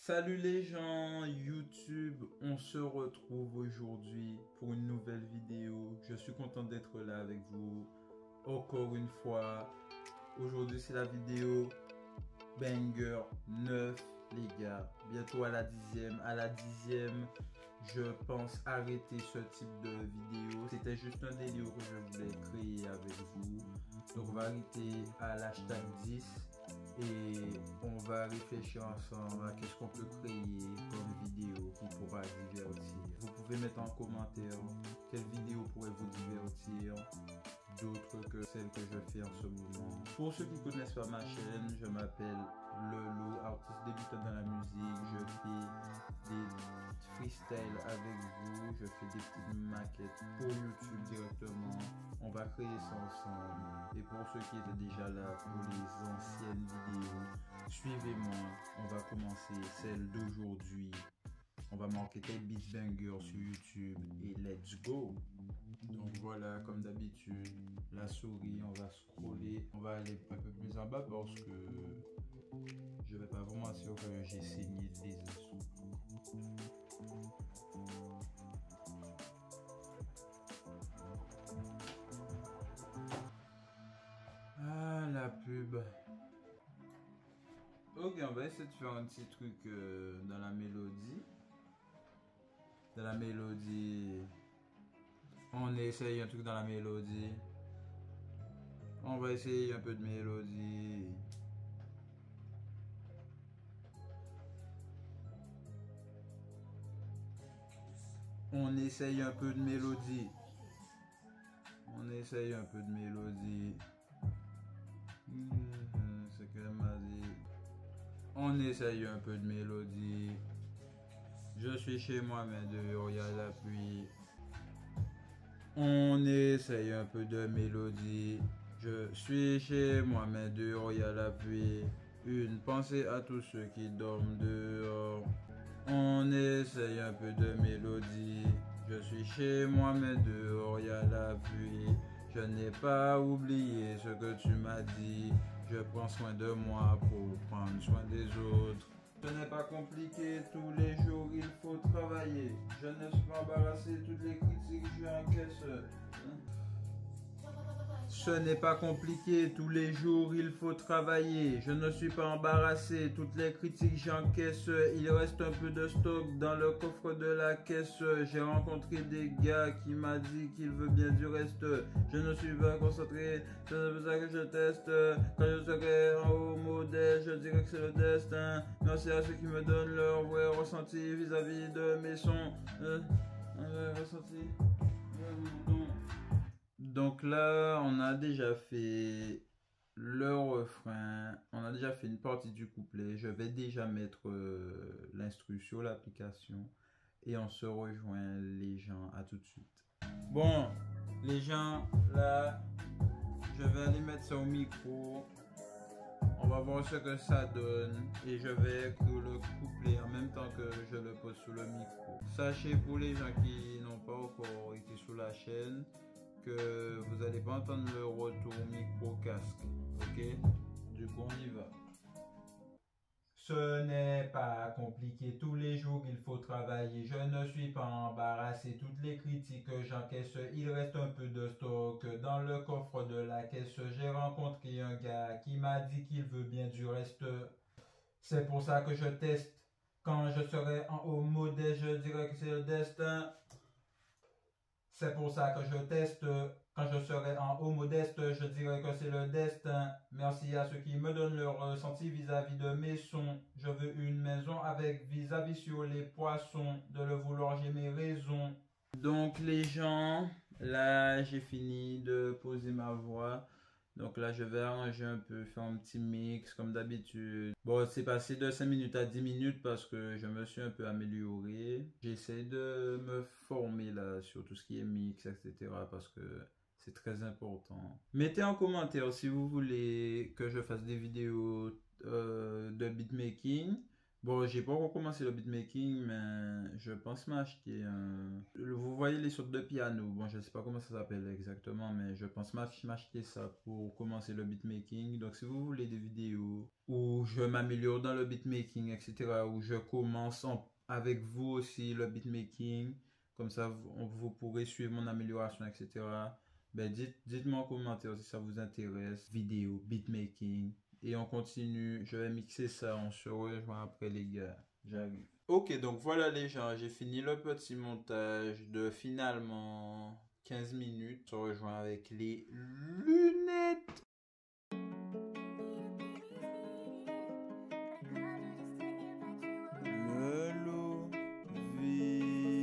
Salut les gens, YouTube, on se retrouve aujourd'hui pour une nouvelle vidéo. Je suis content d'être là avec vous encore une fois. Aujourd'hui c'est la vidéo Banger 9 les gars. Bientôt à la 10e. À la 10e, je pense arrêter ce type de vidéo. C'était juste un délire que je voulais créer avec vous. Donc on va arrêter à l'hashtag 10 et on va réfléchir ensemble à qu'est-ce qu'on peut créer comme vidéo qui pourra divertir. Vous pouvez mettre en commentaire quelle vidéo pourrait vous divertir d'autres que celles que je fais en ce moment. Pour ceux qui ne connaissent pas ma chaîne, je m'appelle Lolo, artiste débutant dans la musique. Je fais des freestyles avec vous, je fais des petites maquettes pour YouTube directement. On va créer ça ensemble. Et pour ceux qui étaient déjà là pour les anciennes vidéos, suivez-moi. On va commencer celle d'aujourd'hui. On va marquer tel beat banger sur YouTube et let's go. Donc voilà, comme d'habitude, la souris, on va scroller. On va aller un peu plus en bas parce que je vais pas vous mentir que j'ai saigné des os. Ah, la pub. Ok, on va essayer de faire un petit truc dans la mélodie. Dans la mélodie. On essaye un truc dans la mélodie. On va essayer un peu de mélodie. On essaye un peu de mélodie. On essaye un peu de mélodie. C'est qu'elle m'a dit. On essaye un peu de mélodie. Je suis chez moi, mais dehors il y a la pluie. On essaye un peu de mélodie. Je suis chez moi, mais dehors il y a la pluie. Une pensée à tous ceux qui dorment dehors. On essaye un peu de mélodie. Je suis chez moi, mais dehors il y a la pluie. Je n'ai pas oublié ce que tu m'as dit. Je prends soin de moi pour prendre soin des autres. Ce n'est pas compliqué, tous les jours il faut travailler. Je ne suis pas embarrassé, toutes les critiques j'encaisse. Ce n'est pas compliqué, tous les jours il faut travailler. Je ne suis pas embarrassé, toutes les critiques j'encaisse. Il reste un peu de stock dans le coffre de la caisse. J'ai rencontré des gars qui m'a dit qu'il veut bien du reste. Je ne suis pas concentré, c'est pour ça que je teste. Quand je serai en haut modèle, je dirais que c'est le destin. Merci à ceux qui me donnent leur vrai ressenti vis-à-vis de mes sons. Ressenti. Donc là, on a déjà fait le refrain, on a déjà fait une partie du couplet. Je vais déjà mettre l'instru sur l'application et on se rejoint les gens. À tout de suite. Bon, les gens, là, je vais aller mettre ça au micro. On va voir ce que ça donne et je vais écrire le couplet en même temps que je le pose sur le micro. Sachez pour les gens qui n'ont pas encore été sur la chaîne que vous n'allez pas entendre le retour micro-casque, ok? Du coup, on y va. Ce n'est pas compliqué, tous les jours il faut travailler. Je ne suis pas embarrassé, toutes les critiques que j'encaisse. Il reste un peu de stock dans le coffre de la caisse. J'ai rencontré un gars qui m'a dit qu'il veut bien du reste. C'est pour ça que je teste. Quand je serai en haut modèle, je dirais que c'est le destin. C'est pour ça que je teste. Quand je serai en haut modeste, je dirais que c'est le destin. Merci à ceux qui me donnent leur ressenti vis-à-vis de mes sons. Je veux une maison avec vis-à-vis sur les poissons. De le vouloir, j'ai mes raisons. Donc les gens, là j'ai fini de poser ma voix. Donc là je vais arranger un peu, faire un petit mix comme d'habitude. Bon, c'est passé de 5 minutes à 10 minutes parce que je me suis un peu amélioré. J'essaie de me former là sur tout ce qui est mix, etc. parce que c'est très important. Mettez en commentaire si vous voulez que je fasse des vidéos de beatmaking. Bon, j'ai pas encore commencé le beatmaking, mais je pense m'acheter un... Vous voyez les sortes de piano, bon, je sais pas comment ça s'appelle exactement, mais je pense m'acheter ça pour commencer le beatmaking. Donc, si vous voulez des vidéos où je m'améliore dans le beatmaking, etc., où je commence avec vous aussi le beatmaking, comme ça, vous pourrez suivre mon amélioration, etc., ben, dites-moi en commentaire si ça vous intéresse. Vidéo, beatmaking. Et on continue. Je vais mixer ça. On se rejoint après, les gars. J'arrive. Ok, donc voilà les gens. J'ai fini le petit montage de finalement 15 minutes. On se rejoint avec les lunettes. Le loup vision.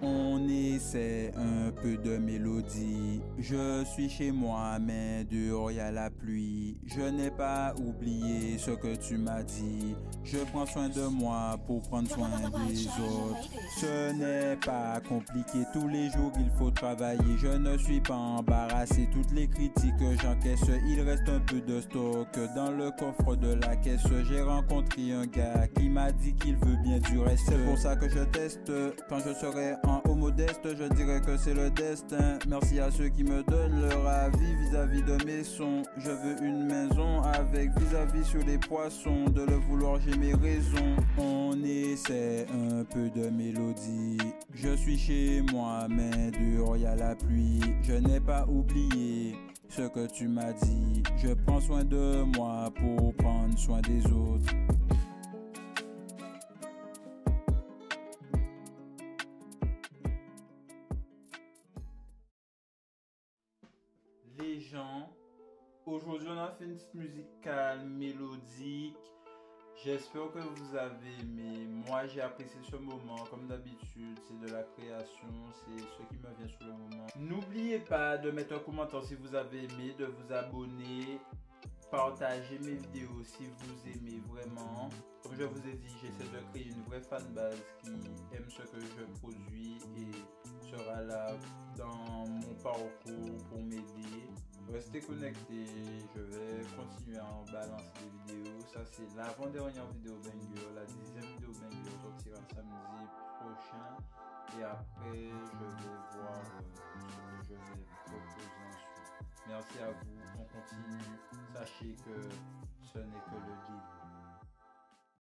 On essaie un peu de mélodie. Je suis chez moi, mais dehors y a la pluie. Je n'ai pas oublié ce que tu m'as dit. Je prends soin de moi pour prendre soin des autres. Ce n'est pas compliqué, tous les jours il faut travailler. Je ne suis pas embarrassé, toutes les critiques que j'encaisse. Il reste un peu de stock dans le coffre de la caisse. J'ai rencontré un gars qui m'a dit qu'il veut bien du reste. C'est pour ça que je teste. Quand je serai en haut modeste, je dirais que c'est le destin. Merci à ceux qui me donnent leur avis vis-à-vis de mes sons. Je veux une maison avec vis-à-vis sur les poissons. De le vouloir, j'ai mes raisons. On essaie un peu de mélodie. Je suis chez moi, mais dehors y a la pluie. Je n'ai pas oublié ce que tu m'as dit. Je prends soin de moi pour prendre soin des autres. Les gens, aujourd'hui on a fait une petite musique calme, mélodique. J'espère que vous avez aimé. Moi j'ai apprécié ce moment. Comme d'habitude, c'est de la création, c'est ce qui me vient sur le moment. N'oubliez pas de mettre un commentaire si vous avez aimé, de vous abonner, partager mes vidéos si vous aimez vraiment. Comme je vous ai dit, j'essaie de créer une vraie fanbase qui aime ce que je produis et sera là dans mon parcours pour m'aider. Restez connectés, je vais continuer à en balancer des vidéos. Ça c'est l'avant-dernière vidéo banger, la 10e vidéo banger sortira samedi prochain. Et après je vais voir ce que je vais proposer ensuite. Merci à vous, on continue. Sachez que ce n'est que le début.